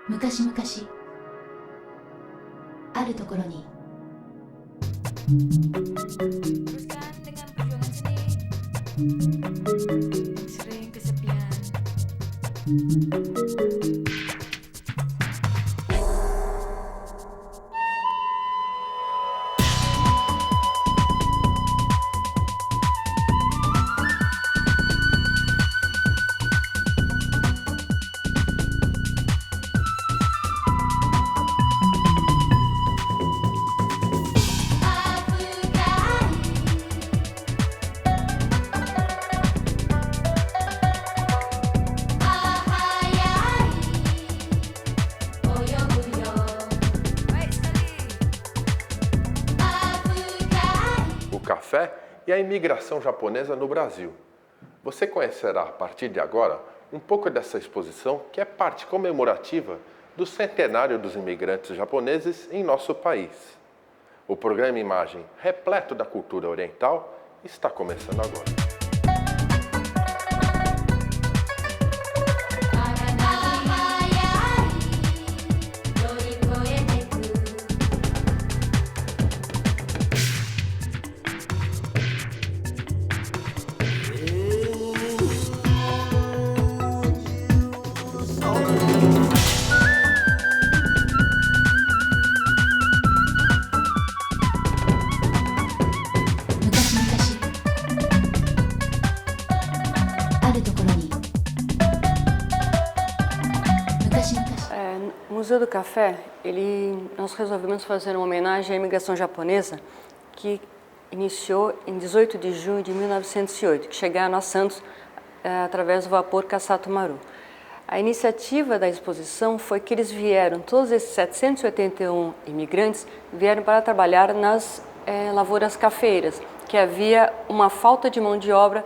昔々あるところに Teruskan dengan perjuangan seni. Sering kesepian. Baik sekali. O café e a imigração japonesa no Brasil. Você conhecerá a partir de agora um pouco dessa exposição que é parte comemorativa do centenário dos imigrantes japoneses em nosso país. O programa Imagem, repleto da cultura oriental, está começando agora. No Museu do Café, nós resolvemos fazer uma homenagem à imigração japonesa que iniciou em 18 de junho de 1908, que chegaram a Santos através do vapor Kassato Maru. A iniciativa da exposição foi que eles vieram, todos esses 781 imigrantes, vieram para trabalhar nas lavouras cafeeiras, que havia uma falta de mão de obra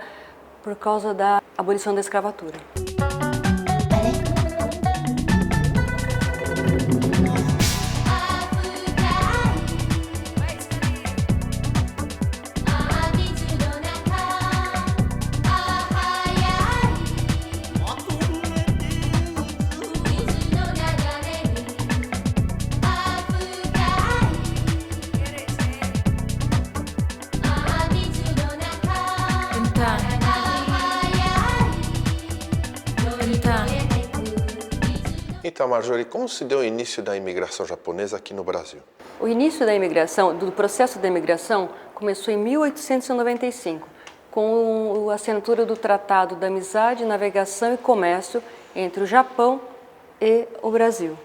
por causa da abolição da escravatura. Então, Marjorie, como se deu o início da imigração japonesa aqui no Brasil? O início da imigração, do processo da imigração, começou em 1895, com a assinatura do Tratado da Amizade, Navegação e Comércio entre o Japão e o Brasil.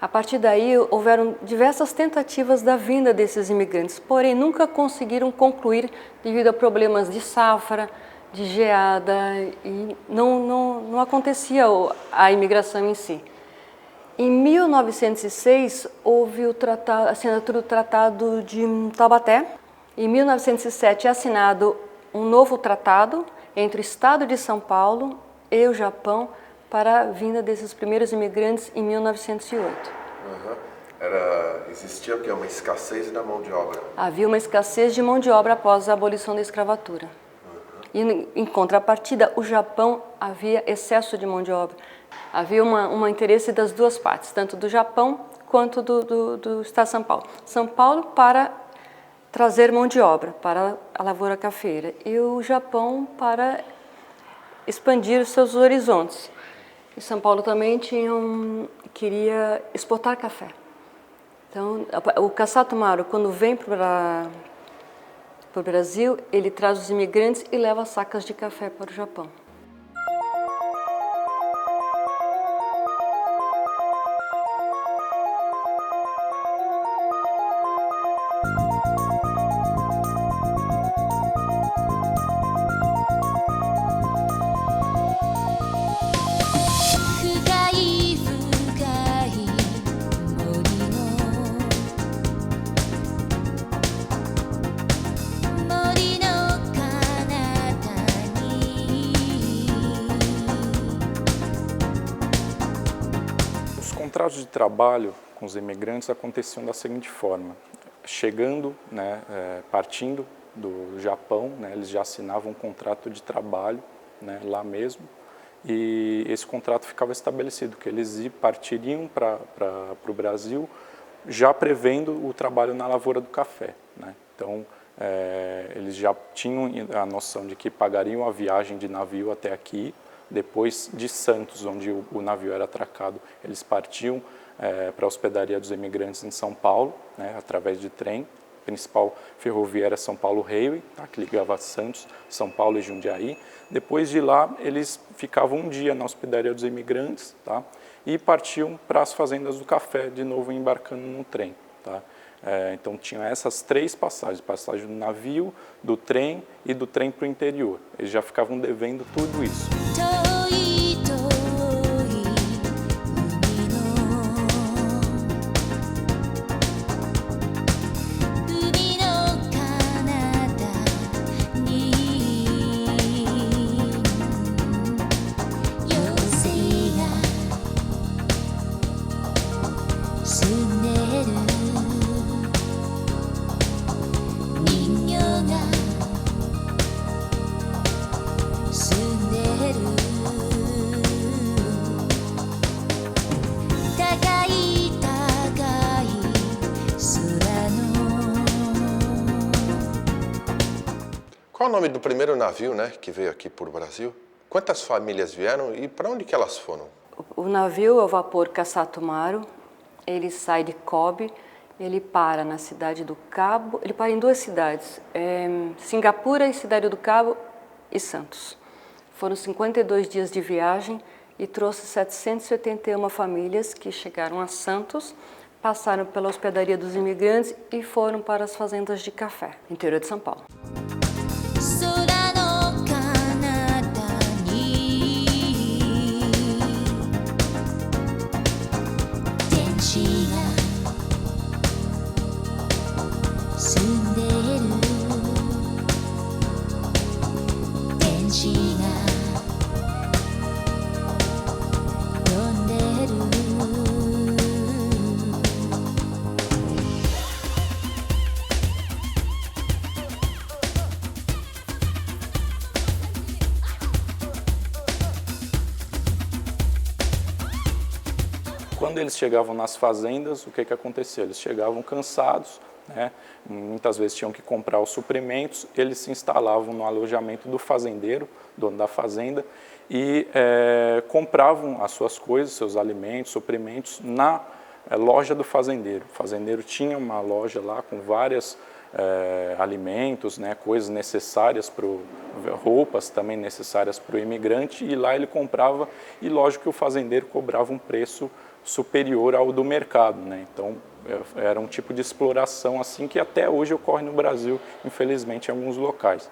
A partir daí, houveram diversas tentativas da vinda desses imigrantes, porém nunca conseguiram concluir devido a problemas de safra, de geada, e não acontecia a imigração em si. Em 1906, houve a assinatura do Tratado de Taubaté. Em 1907, é assinado um novo tratado entre o Estado de São Paulo e o Japão para a vinda desses primeiros imigrantes em 1908. Existia o quê? Uma escassez da mão de obra? Havia uma escassez de mão de obra após a abolição da escravatura. E, em contrapartida, o Japão havia excesso de mão de obra. Havia um interesse das duas partes, tanto do Japão quanto do Estado de São Paulo. São Paulo para trazer mão de obra para a lavoura cafeira e o Japão para expandir os seus horizontes. E São Paulo também queria exportar café. Então, o Kassato Maru, quando vem para o Brasil, ele traz os imigrantes e leva sacas de café para o Japão. Os contratos de trabalho com os imigrantes aconteciam da seguinte forma: chegando, partindo do Japão, eles já assinavam um contrato de trabalho, lá mesmo, e esse contrato ficava estabelecido, que eles partiriam para o Brasil já prevendo o trabalho na lavoura do café, né? Então, eles já tinham a noção de que pagariam a viagem de navio até aqui. Depois de Santos, onde o navio era atracado, eles partiam para a hospedaria dos imigrantes em São Paulo, né, através de trem. A principal ferrovia era São Paulo Railway, tá, que ligava Santos, São Paulo e Jundiaí. Depois de lá, eles ficavam um dia na hospedaria dos imigrantes, tá, e partiam para as fazendas do café, de novo embarcando no trem. Tá. Então tinha essas 3 passagens, passagem do navio, do trem e do trem para o interior. Eles já ficavam devendo tudo isso. Qual o nome do primeiro navio, né, que veio aqui para o Brasil? Quantas famílias vieram e para onde que elas foram? O navio é o vapor Kasatomaru, ele sai de Kobe, ele para na cidade do Cabo, ele para em 2 cidades, Singapura e Cidade do Cabo e Santos. Foram 52 dias de viagem e trouxe 781 famílias que chegaram a Santos, passaram pela hospedaria dos imigrantes e foram para as fazendas de café, interior de São Paulo. Quando eles chegavam nas fazendas, o que acontecia? Eles chegavam cansados, né? Muitas vezes tinham que comprar os suprimentos, eles se instalavam no alojamento do fazendeiro, dono da fazenda, e compravam as suas coisas, seus alimentos, suprimentos, na loja do fazendeiro. O fazendeiro tinha uma loja lá com vários alimentos, né, coisas necessárias roupas também necessárias para o imigrante, e lá ele comprava, e lógico que o fazendeiro cobrava um preço superior ao do mercado, né? Então era um tipo de exploração assim que até hoje ocorre no Brasil, infelizmente, em alguns locais.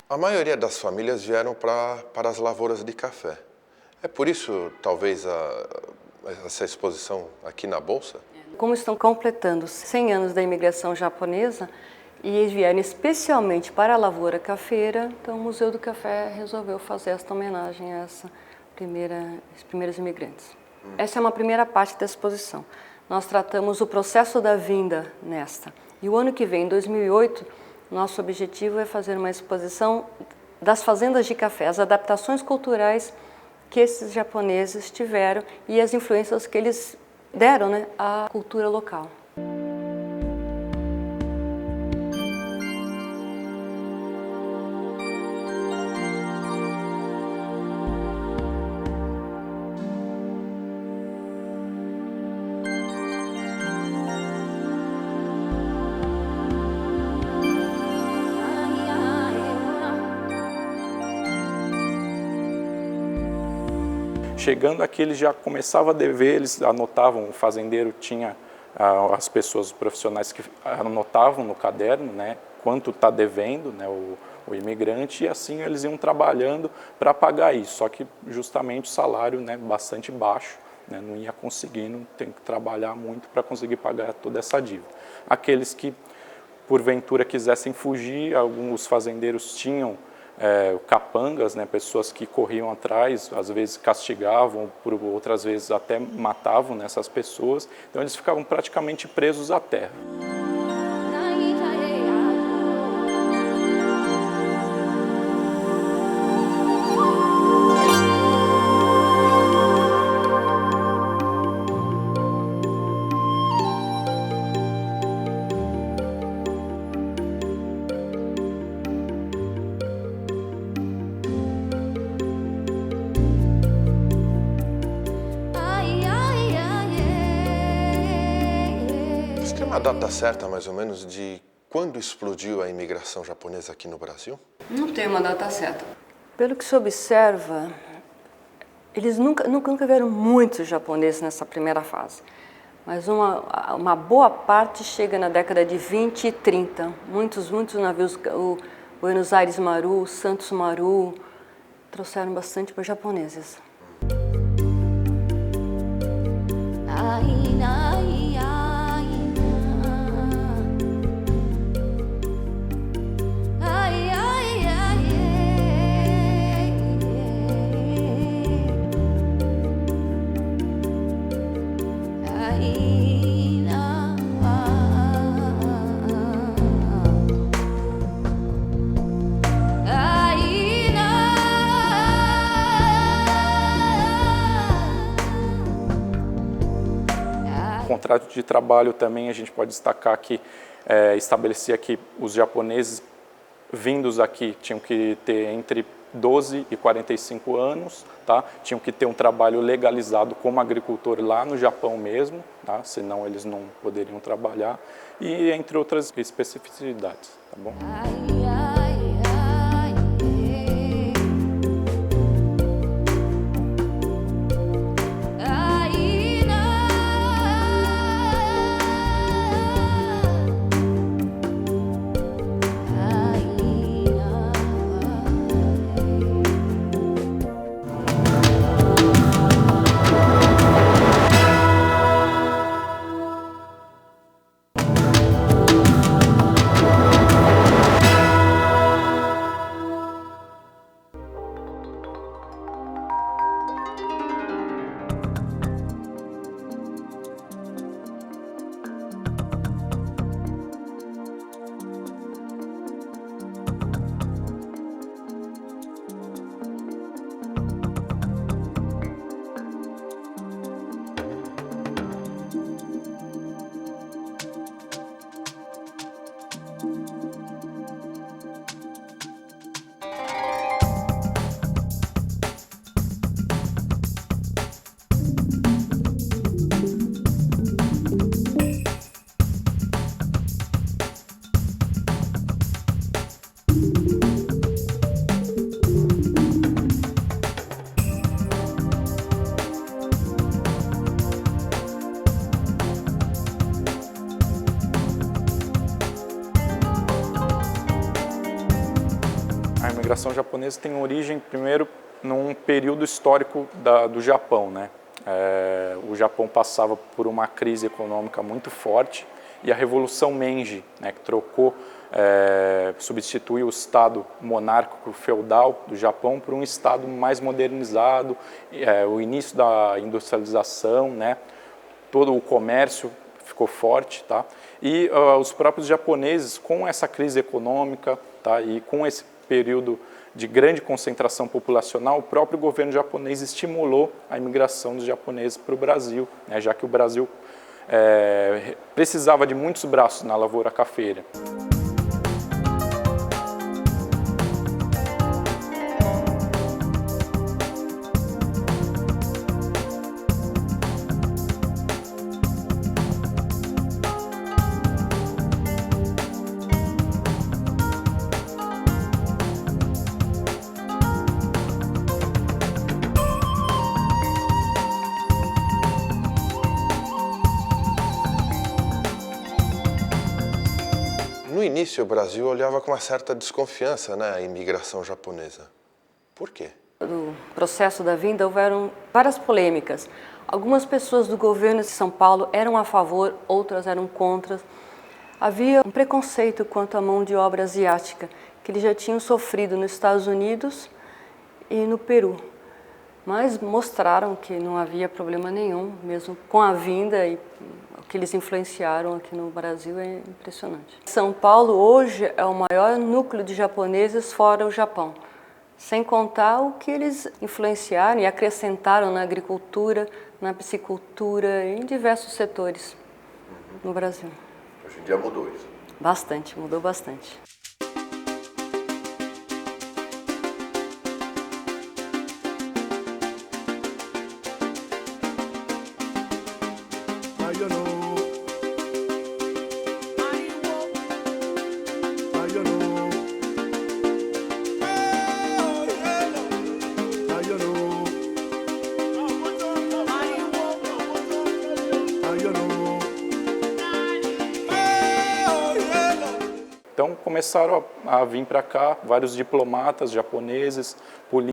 A maioria das famílias vieram para as lavouras de café. É por isso, talvez, essa exposição aqui na Bolsa? Como estão completando 100 anos da imigração japonesa, e eles vieram especialmente para a lavoura cafeira, então o Museu do Café resolveu fazer esta homenagem a esses primeiros imigrantes. Essa é uma primeira parte da exposição. Nós tratamos o processo da vinda nesta. E o ano que vem, em 2008, nosso objetivo é fazer uma exposição das fazendas de café, as adaptações culturais que esses japoneses tiveram e as influências que eles deram, né, à cultura local. Chegando aqui, eles já começavam a dever, eles anotavam, o fazendeiro tinha as pessoas, os profissionais que anotavam no caderno, né, quanto está devendo, né, o imigrante, e assim eles iam trabalhando para pagar isso, só que justamente o salário, né, bastante baixo, né, não ia conseguindo, tem que trabalhar muito para conseguir pagar toda essa dívida. Aqueles que porventura quisessem fugir, alguns fazendeiros tinham capangas, né, pessoas que corriam atrás, às vezes castigavam, por outras vezes até matavam nessas pessoas, então eles ficavam praticamente presos à terra. Você tem uma data certa, mais ou menos, de quando explodiu a imigração japonesa aqui no Brasil? Não tem uma data certa. Pelo que se observa, eles nunca vieram muitos japoneses nessa primeira fase. Mas uma boa parte chega na década de 20 e 30. Muitos navios, o Buenos Aires Maru, Santos Maru, trouxeram bastante para japoneses. O contrato de trabalho também a gente pode destacar que estabelecia que os japoneses vindos aqui tinham que ter entre 12 e 45 anos, tá? Tinham que ter um trabalho legalizado como agricultor lá no Japão mesmo, tá? Senão eles não poderiam trabalhar, e entre outras especificidades, tá bom? A imigração japonesa tem origem, primeiro, num período histórico do Japão, né? O Japão passava por uma crise econômica muito forte e a Revolução Meiji, né, que substituiu o Estado monárquico feudal do Japão por um Estado mais modernizado, o início da industrialização, né? Todo o comércio ficou forte, tá? E os próprios japoneses, com essa crise econômica, tá? E com esse período de grande concentração populacional, o próprio governo japonês estimulou a imigração dos japoneses para o Brasil, né? Já que o Brasil precisava de muitos braços na lavoura cafeira. No início o Brasil olhava com uma certa desconfiança, né, a imigração japonesa. Por quê? No processo da vinda houveram várias polêmicas. Algumas pessoas do governo de São Paulo eram a favor, outras eram contra. Havia um preconceito quanto à mão de obra asiática, que eles já tinham sofrido nos Estados Unidos e no Peru. Mas mostraram que não havia problema nenhum, mesmo com a vinda, e o que eles influenciaram aqui no Brasil é impressionante. São Paulo hoje é o maior núcleo de japoneses fora o Japão, sem contar o que eles influenciaram e acrescentaram na agricultura, na piscicultura, em diversos setores no Brasil. Hoje em dia mudou isso. Bastante, mudou bastante. Então começaram a vir para cá vários diplomatas japoneses, políticos.